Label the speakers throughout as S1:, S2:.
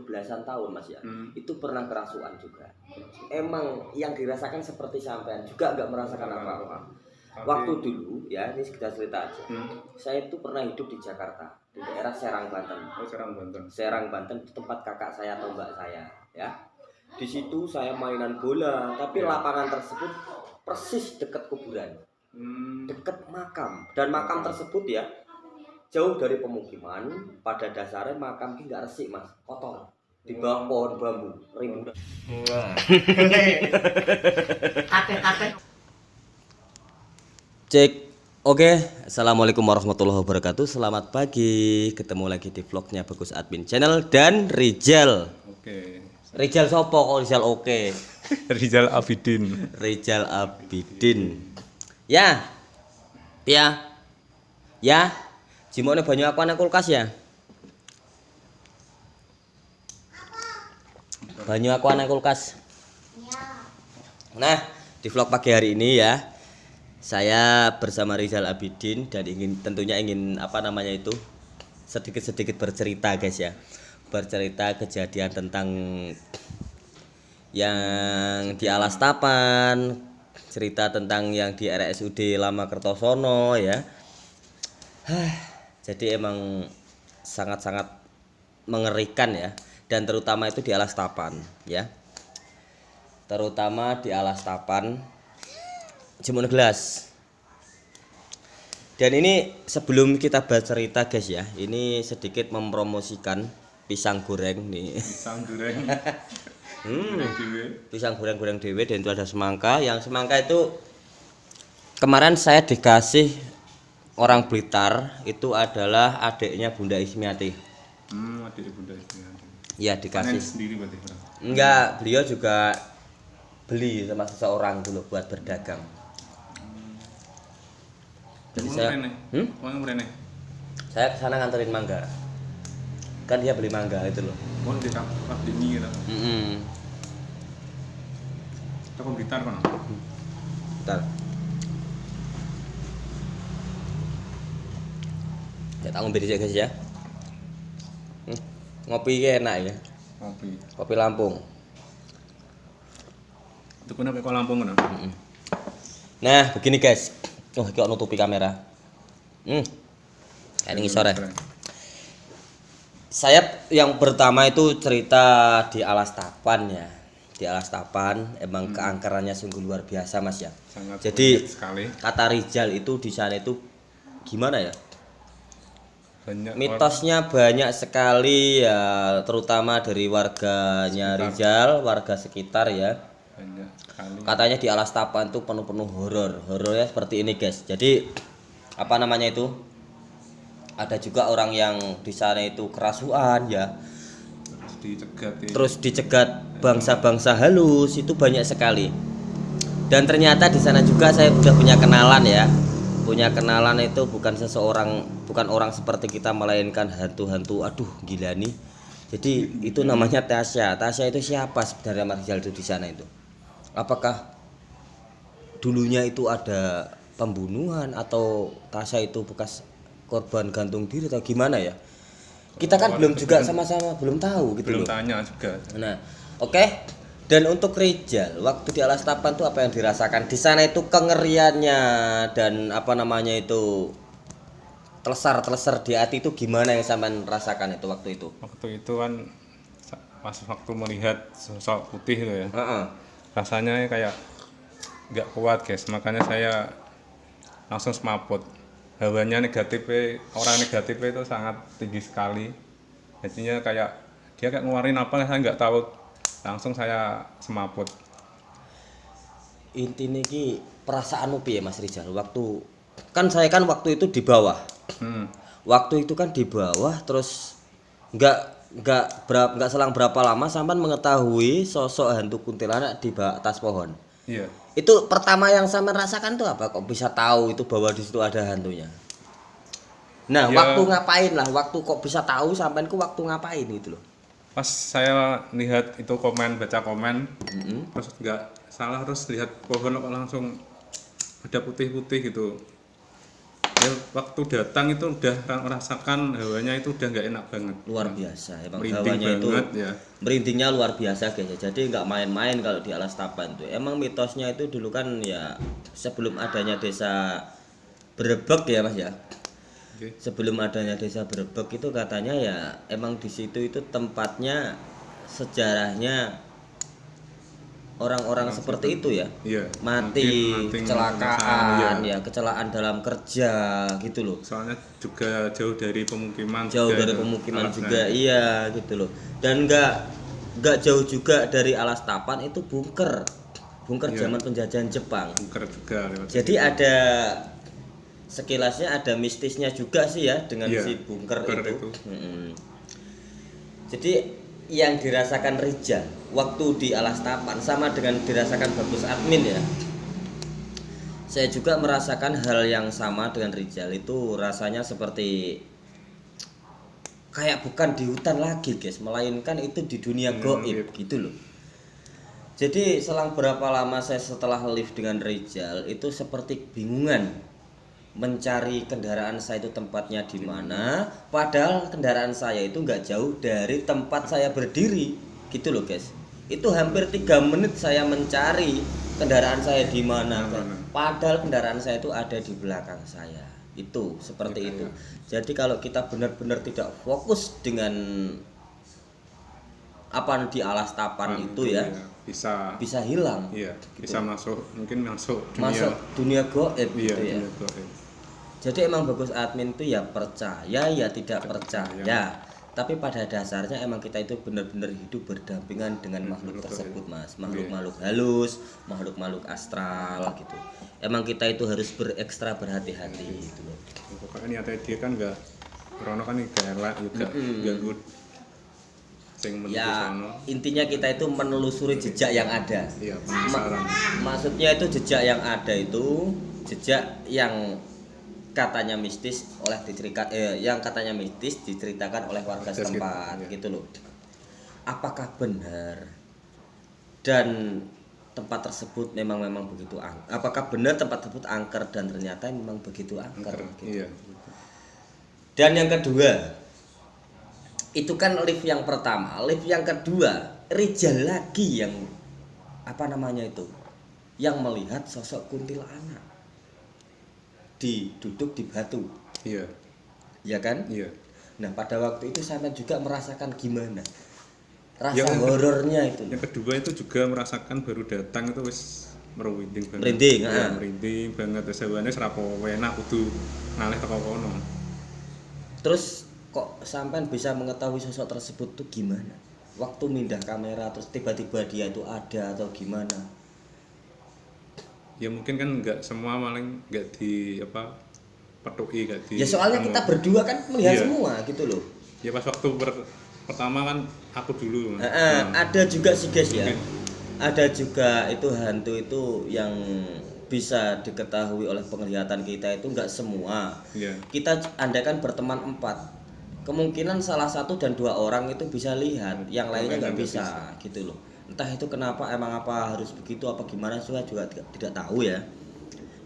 S1: belasan tahun Mas ya. Itu pernah kerasukan juga. Emang yang dirasakan seperti sampean juga nggak merasakan apa-apa. Waktu dulu ya, ini kita cerita aja. Saya itu pernah hidup di Jakarta, di daerah Serang Banten.
S2: Oh, Serang Banten.
S1: Serang Banten itu tempat kakak saya atau mbak saya ya. Di situ saya mainan bola, tapi lapangan tersebut persis dekat kuburan. Dekat makam, dan makam tersebut ya jauh dari pemukiman. Pada dasarnya makam ini nggak resik Mas, kotor, di bawah pohon bambu rimbunan. Cek. Oke, assalamualaikum warahmatullahi wabarakatuh. Selamat pagi, ketemu lagi di vlognya Bagus Admin Channel dan Rizal.
S2: Oke.
S1: Rizal sopo kok Rizal oke?
S2: Rizal Abidin.
S1: Rizal Abidin. Ya. Jimone banyu aku ana kulkas ya. Banyu aku ana kulkas. Nah, di vlog pagi hari ini ya, saya bersama Rizal Abidin dan tentunya ingin sedikit bercerita guys ya. Bercerita kejadian tentang yang di Alas Tapan, cerita tentang yang di RSUD Lama Kertosono ya. Jadi emang sangat-sangat mengerikan ya, dan terutama itu di Alas Tapan ya. Terutama di Alas Tapan Jemun Gelas. Dan ini sebelum kita bercerita guys ya, ini sedikit mempromosikan pisang goreng nih.
S2: Pisang goreng.
S1: Pisang goreng dewe, dan itu ada semangka. Yang semangka itu kemarin saya dikasih orang Blitar, itu adalah adiknya Bunda Ismiati.
S2: Adik Bunda Ismiati.
S1: Iya, dikasih.
S2: Panen sendiri berarti.
S1: Enggak, beliau juga beli sama seseorang dulu buat berdagang. Jadi saya kesana nganterin mangga. Kan dia beli mangga itu loh.
S2: Oh, di Kap Dini gitu. Kita Blitar kan?
S1: Bentar. Ya tak ngombe dhisik guys ya. Ngopi ki enak ya. Kopi Lampung.
S2: Itu kenapa kok Lampung kan?
S1: Nah, begini guys. Iki nutupi kamera. Ini ngisor ya. Saya yang pertama itu cerita di Alas Tapan ya. Di Alas Tapan emang keangkerannya sungguh luar biasa Mas ya.
S2: Sangat
S1: jadi
S2: sekali.
S1: Kata Rizal itu di sana itu gimana ya?
S2: Banyak
S1: Mitosnya banyak sekali ya, terutama dari warganya Rizal, warga sekitar ya.
S2: Banyak sekali.
S1: Katanya di Alas Tapan itu penuh horornya seperti ini guys. Jadi apa namanya itu? Ada juga orang yang di sana itu kerasukan ya. Terus dicegat bangsa-bangsa halus, itu banyak sekali. Dan ternyata di sana juga saya sudah punya kenalan ya. Punya kenalan itu bukan orang seperti kita, melainkan hantu-hantu. Aduh, gila nih. Jadi itu namanya Tasya. Tasya itu siapa sebenarnya Mas Rizal itu di sana itu? Apakah dulunya itu ada pembunuhan atau Tasya itu bekas korban gantung diri atau gimana ya? Kita kan belum juga sama-sama belum tahu gitu
S2: belum
S1: loh.
S2: Tanya juga.
S1: Nah, oke. Dan untuk Rizal, waktu di Alas Tapan tuh apa yang dirasakan? Di sana itu kengeriannya dan apa namanya itu telesar di hati itu gimana yang sampean rasakan itu waktu itu?
S2: Waktu itu kan pas waktu melihat sosok putih itu ya. Rasanya kayak nggak kuat guys, makanya saya langsung semaput. Hawanya orang negatif itu sangat tinggi sekali. Jadinya kayak dia kayak ngeluarin apa saya nggak tahu, langsung saya semaput.
S1: Intinya ki perasaanmu piye Mas Rizal? Saya kan waktu itu di bawah. Waktu itu kan di bawah, terus nggak selang berapa lama sampean mengetahui sosok hantu kuntilanak di atas pohon.
S2: Iya.
S1: Itu pertama yang sampean rasakan tuh apa? Kok bisa tahu itu bahwa di situ ada hantunya? Nah, ya. Waktu ngapain lah? Waktu kok bisa tahu sampean ku waktu ngapain gitu loh?
S2: Pas saya lihat itu baca komen, terus nggak salah, terus lihat pohon kok langsung ada putih-putih gitu. Ya, waktu datang itu udah merasakan hawanya itu udah nggak enak banget.
S1: Luar biasa, emang
S2: Merinding
S1: hawanya itu
S2: banget, ya.
S1: merindingnya luar biasa guys. Jadi nggak main-main kalau di Alas Tapan tuh. Emang mitosnya itu dulu kan ya sebelum adanya desa Brebek ya Mas ya.
S2: Oke.
S1: Sebelum adanya desa Brebek itu katanya ya emang di situ itu tempatnya sejarahnya orang-orang seperti itu ya.
S2: Iya.
S1: Mati,
S2: Mungkin
S1: kecelakaan
S2: ya.
S1: ya, kecelakaan dalam kerja gitu loh.
S2: Soalnya juga jauh dari pemukiman.
S1: Jauh
S2: juga
S1: dari
S2: ya,
S1: pemukiman
S2: alasnya.
S1: juga iya gitu loh. Dan nggak jauh juga dari Alas Tapan itu bunker
S2: Iya.
S1: zaman penjajahan Jepang.
S2: Bunker juga lewat
S1: Jadi
S2: situ.
S1: ada sekilasnya ada mistisnya juga sih ya dengan
S2: Iya,
S1: si bunker
S2: bunker
S1: itu.
S2: itu.
S1: Jadi yang dirasakan Rijal waktu di Alas Tapan sama dengan dirasakan Bagus Admin ya. Saya juga merasakan hal yang sama dengan Rijal, itu rasanya seperti kayak bukan di hutan lagi guys, melainkan itu di dunia gaib gitu loh. Jadi selang berapa lama saya setelah live dengan Rijal itu seperti bingungan mencari kendaraan saya itu tempatnya di mana, padahal kendaraan saya itu nggak jauh dari tempat saya berdiri gitu loh guys. Itu hampir 3 menit saya mencari kendaraan saya di mana, padahal kendaraan saya itu ada di belakang saya. Itu seperti itu. Jadi kalau kita benar-benar tidak fokus dengan apa di Alas Tapan itu ya, bisa hilang.
S2: Iya,
S1: gitu.
S2: bisa mungkin masuk
S1: dunia gaib
S2: iya,
S1: gitu ya.
S2: dunia gaib.
S1: Jadi emang Bagus Admin itu ya percaya ya tidak percaya. Tapi pada dasarnya emang kita itu benar-benar hidup berdampingan dengan makhluk tersebut Mas. Makhluk-makhluk halus, makhluk-makhluk astral gitu. Emang kita itu harus berekstra berhati-hati gitu loh.
S2: Pokoknya niatnya dia kan enggak Rono kan enggak elak juga ganggu sing menuju
S1: Ya
S2: sono.
S1: intinya kita itu menelusuri jejak yang ada.
S2: Iya, penasaran.
S1: Maksudnya itu jejak yang ada itu jejak yang katanya mistis yang katanya mistis diceritakan oleh warga setempat gitu loh. Apakah benar dan tempat tersebut memang begitu apakah benar tempat tersebut angker dan ternyata memang begitu angker gitu.
S2: Iya.
S1: Dan yang kedua itu kan lift yang pertama, lift yang kedua Rijal lagi yang apa namanya itu yang melihat sosok kuntilanak duduk di batu.
S2: Iya.
S1: Ya kan?
S2: Iya.
S1: Nah, pada waktu itu sampai juga merasakan gimana rasa horornya itu.
S2: Yang kedua itu juga merasakan baru datang itu wis merinding banget.
S1: Merinding,
S2: merinding banget wis awane serapo enak kudu ngalih teko kono.
S1: Terus kok sampean bisa mengetahui sosok tersebut tuh gimana? Waktu mindah kamera terus tiba-tiba dia itu ada atau gimana?
S2: Ya mungkin kan enggak semua maling enggak di petuki enggak di.
S1: Ya soalnya kita berdua kan melihat semua gitu loh.
S2: Ya pas waktu pertama kan aku dulu.
S1: Ada juga sih guys ya. Ada juga itu hantu itu yang bisa diketahui oleh penglihatan kita itu enggak semua.
S2: Iya.
S1: Kita andaikan berteman 4, kemungkinan salah 1 dan 2 orang itu bisa lihat, yang lainnya nggak bisa gitu loh. Entah itu kenapa, emang apa harus begitu apa gimana, saya juga tidak tahu ya.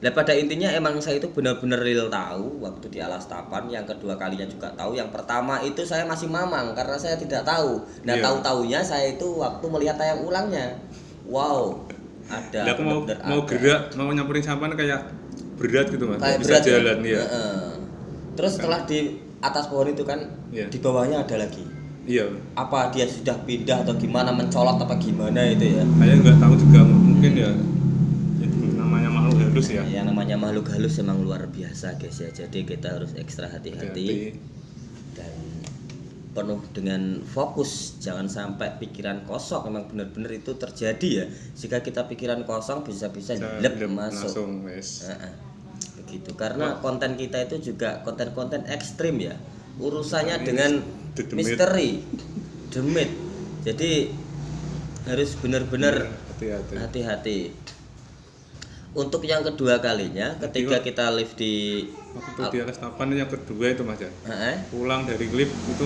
S1: Nah pada intinya emang saya itu benar-benar real tahu waktu di Alas Tapan, yang kedua kalinya juga tahu, yang pertama itu saya masih mamang karena saya tidak tahu. Nah tahu-taunya saya itu waktu melihat tayang ulangnya, wow ada.
S2: Aku mau gerak, mau nyamperin sampan kayak berat gitu Mas,
S1: kayak
S2: bisa
S1: berat,
S2: jalan ya.
S1: Terus setelah di atas pohon itu kan, di bawahnya ada lagi.
S2: Iya.
S1: Apa dia sudah pindah atau gimana, mencolok apa gimana itu ya?
S2: Saya nggak tahu juga, mungkin ya namanya makhluk halus ya.
S1: Yang namanya makhluk halus emang luar biasa guys ya. Jadi kita harus ekstra hati-hati dan penuh dengan fokus. Jangan sampai pikiran kosong. Emang benar-benar itu terjadi ya. Jika kita pikiran kosong bisa-bisa lep masuk. Begitu. Karena konten kita itu juga konten-konten ekstrim ya. Urusannya dengan misteri, demit. Jadi harus benar-benar hati-hati. Untuk yang kedua kalinya, ketika kita live di
S2: waktu di Alas Tapan yang kedua itu Mas ya. Pulang dari lift itu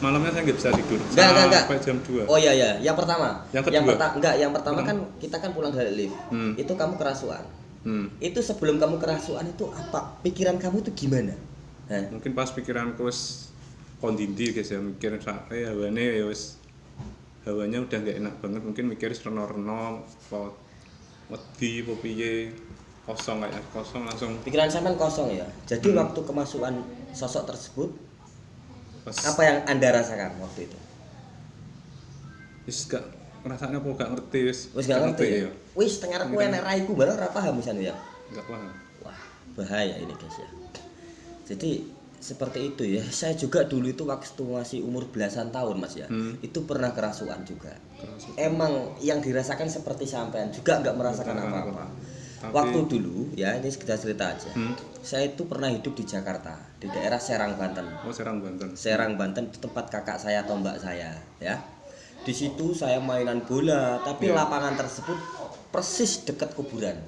S2: malamnya saya nggak bisa tidur. Sampai jam 2.
S1: Oh iya, yang pertama.
S2: Yang kedua.
S1: Yang pertama kan kita kan pulang dari lift. Itu kamu kerasuan. Itu sebelum kamu kerasukan itu apa pikiran kamu itu gimana?
S2: Mungkin pas pikiranku wis kondindi guys ya, mikir sampai hawane ya wis hawanya udah nggak enak banget, mungkin mikir reno-reno apa wedi apa piye, kosong kayak kosong langsung.
S1: Pikiran sampean kosong ya. Jadi waktu kemasukan sosok tersebut apa yang Anda rasakan waktu itu?
S2: Wis gak ngrasakne apa gak ngerti wis.
S1: Wis gak ngerti ya. Wis tengah aku enek raiku bareng ora paham misalnya ya.
S2: Enggak paham.
S1: Wah, bahaya ini guys ya. Jadi seperti itu ya. Saya juga dulu itu waktu masih umur belasan tahun Mas ya. Itu pernah kerasukan juga. Emang yang dirasakan seperti sampean juga nggak merasakan apa-apa. Waktu dulu ya, ini sekedar cerita aja. Saya itu pernah hidup di Jakarta, di daerah Serang Banten.
S2: Oh, Serang Banten.
S1: Serang Banten itu tempat kakak saya atau mbak saya ya. Di situ saya mainan bola, tapi lapangan tersebut persis dekat kuburan.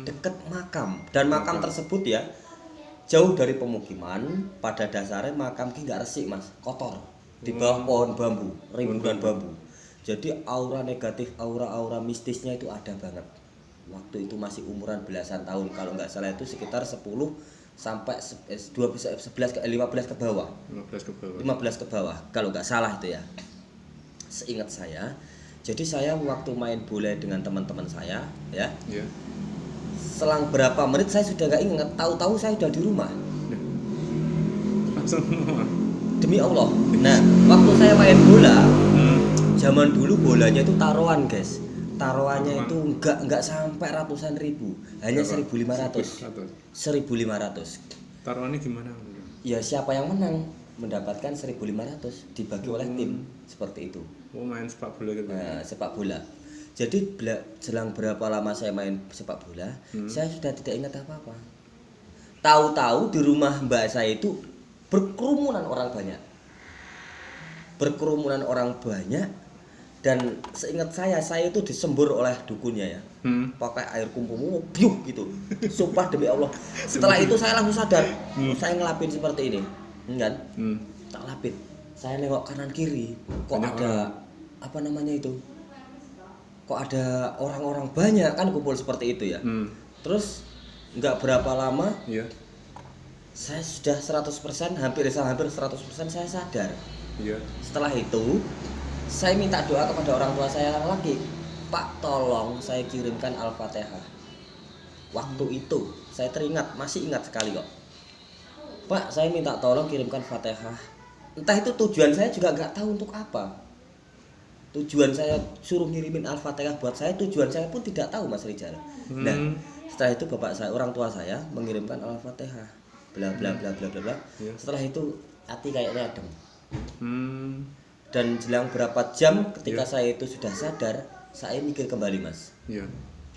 S1: Dekat makam, dan makam tersebut ya jauh dari pemukiman. Pada dasarnya makam ki nggak resik Mas, kotor. Di bawah pohon bambu, rimbunan bambu. Jadi aura negatif, aura-aura mistisnya itu ada banget. Waktu itu masih umuran belasan tahun, kalau nggak salah itu sekitar 10 sampai 11 ke 15 ke bawah. 15 ke bawah kalau nggak salah itu ya. Seingat saya. Jadi saya waktu main bola dengan teman-teman saya ya. Selang berapa menit saya sudah nggak ingat, tahu-tahu saya sudah di rumah.
S2: Langsung
S1: demi Allah. Nah, waktu saya main bola, zaman dulu bolanya itu taruhan guys. Taruhannya itu enggak sampai ratusan ribu, hanya 1.500. 1.500.
S2: Taruhannya gimana?
S1: Ya siapa yang menang mendapatkan 1.500 dibagi oleh tim, seperti itu.
S2: Oh, main sepak bola gitu.
S1: Nah, sepak bola. Jadi selang berapa lama saya main sepak bola, saya sudah tidak ingat apa-apa. Tahu-tahu di rumah mbak saya itu berkerumunan orang banyak. Berkerumunan orang banyak. Dan seingat saya itu disembur oleh dukunnya ya. Pakai air kumpul biuh gitu. Sumpah demi Allah. Setelah itu saya langsung sadar, saya ngelapin seperti ini. Kan? Tak lapin. Saya nengok kanan kiri, kok banyak ada apa namanya itu? Kok ada orang-orang banyak kan kumpul seperti itu ya. Terus nggak berapa lama, saya sudah 100%, hampir 100% saya sadar. Setelah itu saya minta doa kepada orang tua saya lagi, Pak tolong saya kirimkan Al-Fatihah. Waktu itu saya teringat, masih ingat sekali kok. Pak saya minta tolong kirimkan Fatihah. Entah itu tujuan saya juga nggak tahu untuk apa. Tujuan saya suruh ngirimin Al-Fatihah buat saya, tujuan saya pun tidak tahu Mas Rijal. Nah setelah itu bapak saya, orang tua saya mengirimkan Al-Fatihah. Bla bla bla bla bla bla. Setelah itu hati kayaknya adem. Dan jelang berapa jam ketika saya itu sudah sadar, saya mikir kembali Mas.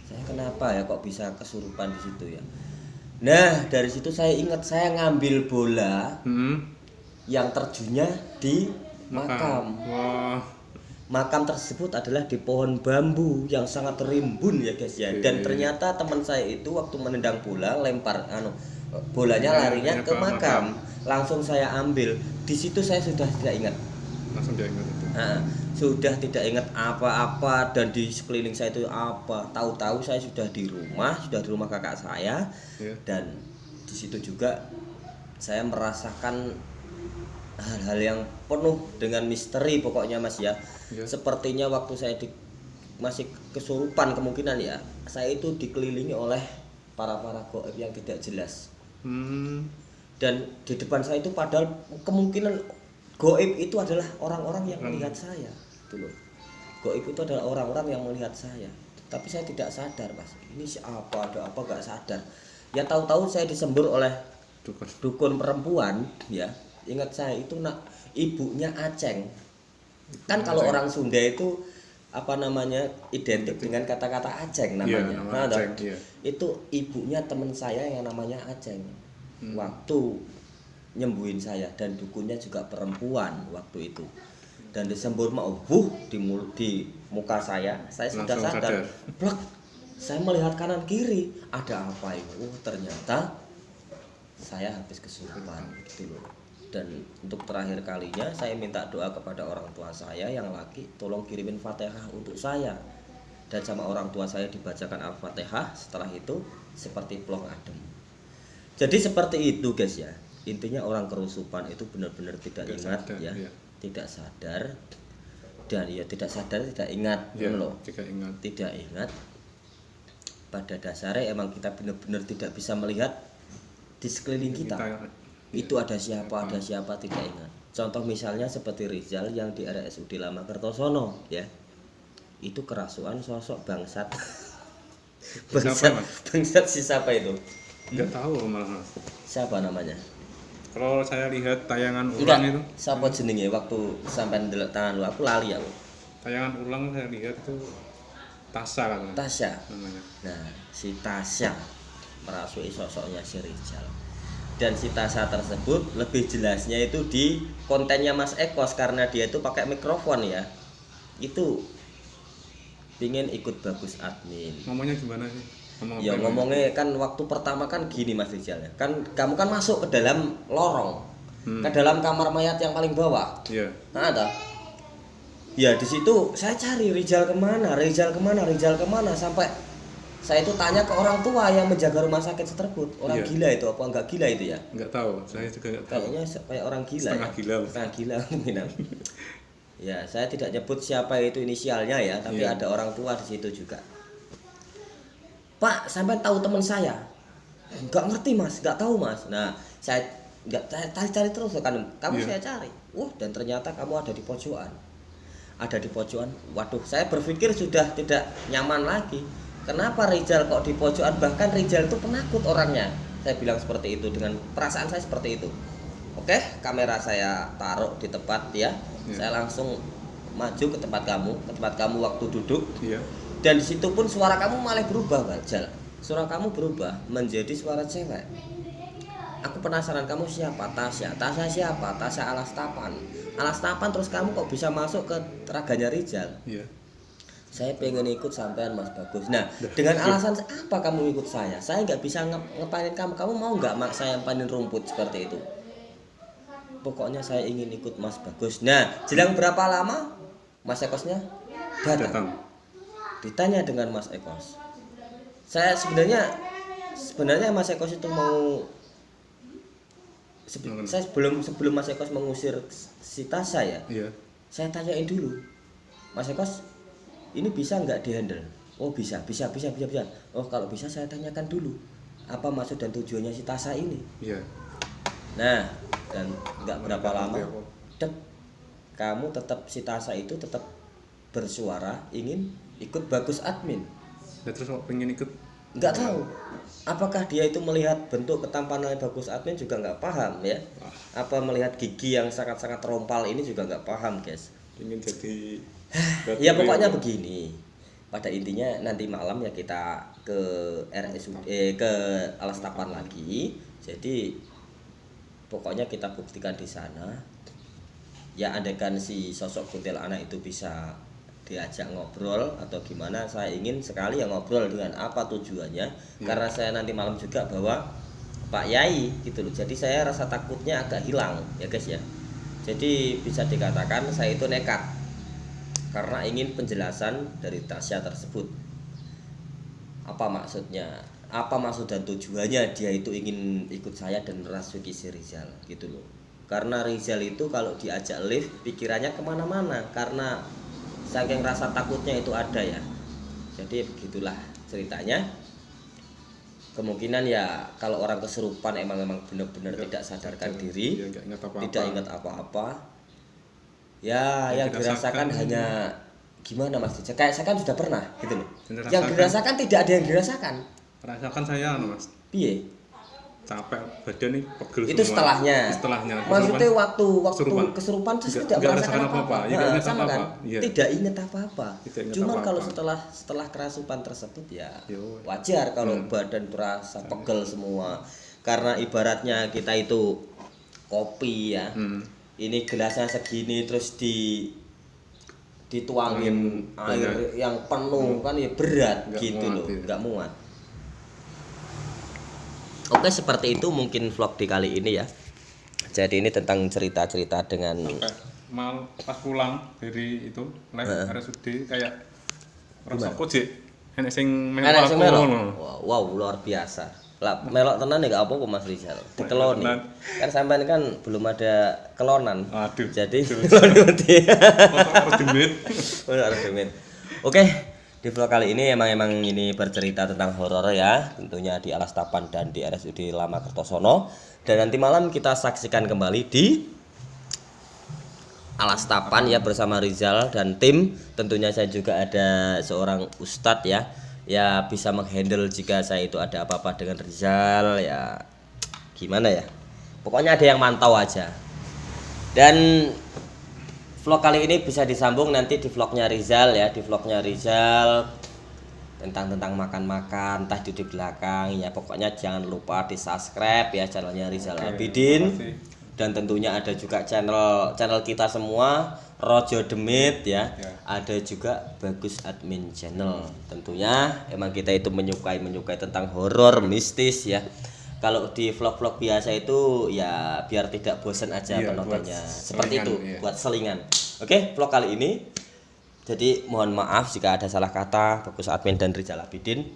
S1: Saya kenapa ya kok bisa kesurupan di situ ya. Nah dari situ saya ingat saya ngambil bola yang terjunnya di makam. Makam tersebut adalah di pohon bambu yang sangat rimbun ya guys ya. Dan ternyata teman saya itu waktu menendang bola lempar bolanya larinya ke makam. Langsung saya ambil. Di situ saya sudah tidak ingat.
S2: Langsung dia ingat itu.
S1: Sudah tidak ingat apa-apa dan di sekeliling saya itu apa. Tahu-tahu saya sudah di rumah kakak saya. Dan di situ juga saya merasakan hal-hal yang penuh dengan misteri pokoknya Mas ya. Sepertinya waktu saya masih kesurupan kemungkinan ya, saya itu dikelilingi oleh para gaib yang tidak jelas. Dan di depan saya itu padahal kemungkinan gaib itu adalah orang-orang yang melihat saya, gitu loh. Gaib itu adalah orang-orang yang melihat saya, tapi saya tidak sadar Mas. Ini siapa, ada apa gak sadar. Ya tahu-tahu saya disembur oleh dukun perempuan ya. Ingat saya itu ibunya Aceng. Kan kalau orang Sunda itu apa namanya identik dengan kata-kata Aceng namanya. Itu ibunya teman saya yang namanya Aceng. Waktu nyembuhin saya dan dukunnya juga perempuan waktu itu. Dan disembur di muka saya sudah sadar. Plek. Saya melihat kanan kiri, ada apa itu? Ternyata saya habis kesurupan gitu loh. Dan untuk terakhir kalinya saya minta doa kepada orang tua saya yang laki, tolong kirimin Fatihah untuk saya. dan sama orang tua saya dibacakan Al-Fatihah, setelah itu seperti plong adem. Jadi seperti itu guys ya. Intinya orang kerusupan itu benar-benar tidak ingat
S2: sadar,
S1: ya,
S2: iya.
S1: tidak sadar, dan ya tidak sadar tidak ingat
S2: Ya,
S1: loh.
S2: tidak ingat.
S1: Pada dasarnya emang kita benar-benar tidak bisa melihat di sekeliling kita. Itu ada siapa tidak ingat. Contoh misalnya seperti Rizal yang di RSUD Lama Kertosono ya. Itu kerasukan sosok bangsat. Bangsat si siapa itu?
S2: Enggak tahu malah Mas.
S1: Siapa namanya?
S2: Kalau saya lihat tayangan ulang itu,
S1: siapa jenenge waktu sampai ndelok tangan lu, aku lali aku.
S2: Tayangan ulang saya lihat itu Tasya kan.
S1: Tasya
S2: namanya.
S1: Nah, si Tasya merasui sosoknya si Rizal. Dan si Tasya tersebut lebih jelasnya itu di kontennya Mas Ekos, karena dia itu pakai mikrofon ya. Itu pingin ikut bagus admin.
S2: Ngomongnya gimana sih?
S1: Ya ngomongnya kan waktu pertama kan gini Mas Rizal ya. Kan kamu kan masuk ke dalam lorong. Ke dalam kamar mayat yang paling bawah.
S2: Iya.
S1: Nah, ada. Ya di situ saya cari Rizal kemana sampai saya itu tanya ke orang tua yang menjaga rumah sakit tersebut. Orang gila itu apa enggak gila itu ya?
S2: Enggak tahu, saya juga enggak tahu.
S1: Kayaknya kayak orang gila. Setengah gila mungkin. Ya, saya tidak nyebut siapa itu inisialnya ya, tapi ada orang tua di situ juga. Pak, sampai tahu teman saya? Enggak ngerti Mas, enggak tahu Mas. Nah, saya enggak cari terus kan. Kamu saya cari. Dan ternyata kamu ada di pojokan. Waduh, saya berpikir sudah tidak nyaman lagi. Kenapa Rizal kok di pojokan? Bahkan Rizal itu penakut orangnya. Saya bilang seperti itu, dengan perasaan saya seperti itu. Oke, kamera saya taruh di tempat ya. Saya langsung maju ke tempat kamu waktu duduk. Dan di situ pun suara kamu malah berubah, Rizal. Suara kamu berubah menjadi suara cewek. Aku penasaran, kamu siapa? Tasya. Tasya siapa? Tasya Alastapan. Alastapan, terus kamu kok bisa masuk ke raganya Rizal? Saya pengen ikut sampean Mas Bagus. Nah, dengan alasan apa kamu ikut saya? Saya nggak bisa ngepanin kamu. Kamu mau nggak saya panin rumput seperti itu? Pokoknya saya ingin ikut Mas Bagus. Nah, jelang berapa lama Mas Ekosnya datang. Ditanya dengan Mas Ekos. Saya sebenarnya Mas Ekos itu mau saya sebelum Mas Ekos mengusir si Tasya ya. Saya tanyain dulu. Mas Ekos, ini bisa nggak dihandle? Oh bisa. Oh kalau bisa saya tanyakan dulu apa maksud dan tujuannya si Tasya ini. Nah, dan nggak berapa lama, kamu tetap si Tasya itu tetap bersuara ingin ikut bagus admin.
S2: Terus kok pengen ikut?
S1: Nggak tahu. Apakah dia itu melihat bentuk ketampanan bagus admin juga nggak paham ya? Apa melihat gigi yang sangat-sangat rompal ini juga nggak paham guys.
S2: Ingin jadi
S1: ya pokoknya begini. Pada intinya nanti malam ya kita ke RSUD ke Alastapan lagi. Jadi pokoknya kita buktikan di sana. Ya andaikan si sosok kuntilanak itu bisa diajak ngobrol atau gimana, saya ingin sekali yang ngobrol dengan apa tujuannya. Karena saya nanti malam juga bawa Pak Yai gitu loh. Jadi saya rasa takutnya agak hilang ya guys ya. Jadi bisa dikatakan saya itu nekat karena ingin penjelasan dari Tasya tersebut. Apa maksudnya? Apa maksud dan tujuannya dia itu ingin ikut saya dan merasuki si Rizal gitu loh. Karena Rizal itu kalau diajak live pikirannya kemana-mana karena saking rasa takutnya itu ada ya. Jadi begitulah ceritanya. Kemungkinan ya kalau orang kesurupan emang benar-benar tidak sadarkan diri, tidak ingat apa-apa. Ya yang dirasakan hanya gimana Mas? Kayak saya kan sudah pernah gitu loh. Yang dirasakan tidak ada yang dirasakan.
S2: Rasakan saya Mas.
S1: Piye?
S2: Capek badan nih pegel
S1: itu semua. Setelahnya. Maksudnya waktu kesurupan saya tidak merasakan apa-apa. Sama kan? Tidak ingat apa-apa. Cuman kalau setelah kerasupan tersebut ya wajar kalau badan terasa pegel semua. Karena ibaratnya kita itu kopi ya. Ini gelasnya segini terus dituangin air yang penuh kan ya berat gitu loh, nggak muat. Oke, seperti itu mungkin vlog di kali ini ya. Jadi ini tentang cerita-cerita dengan
S2: mal pas pulang dari itu live RSUD kayak Rasaku sih enek sing melu
S1: Enak sing
S2: aku
S1: melok.
S2: ngono.
S1: Wow, luar biasa. Lah melok tenan ya gak apa-apa Mas Rizal. Dikeloni.
S2: Tenan.
S1: Kan sampean kan belum ada kelonan.
S2: Aduh.
S1: Jadi keloni.
S2: Harus demit.
S1: Benar Demin. Oke, di vlog kali ini emang ini bercerita tentang horor ya, tentunya di Alas Tapan dan di RSUD Lama Kertosono. Dan nanti malam kita saksikan kembali di Alas Tapan ya bersama Rizal dan tim. Tentunya saya juga ada seorang ustadz ya bisa menghandle jika saya itu ada apa-apa dengan Rizal ya. Gimana ya? Pokoknya ada yang mantau aja. Dan vlog kali ini bisa disambung nanti di vlognya Rizal ya, di vlognya Rizal tentang makan-makan entah di belakang ya, pokoknya jangan lupa di subscribe ya channelnya Rizal Abidin. Dan tentunya ada juga channel kita semua Rojo Demit ya. Ada juga Bagus Admin Channel. Tentunya emang kita itu menyukai tentang horor mistis ya. Kalau di vlog-vlog biasa itu ya biar tidak bosan aja penontonnya. Seperti itu buat selingan. Oke, vlog kali ini. Jadi mohon maaf jika ada salah kata Bagus Admin dan Rizal Abidin.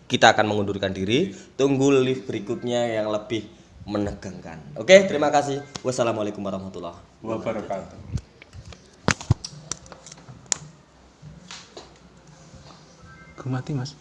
S1: Kita akan mengundurkan diri. Tunggu live berikutnya yang lebih menegangkan. Oke, terima kasih. Wassalamualaikum warahmatullahi
S2: Wabarakatuh. Gue mati, Mas.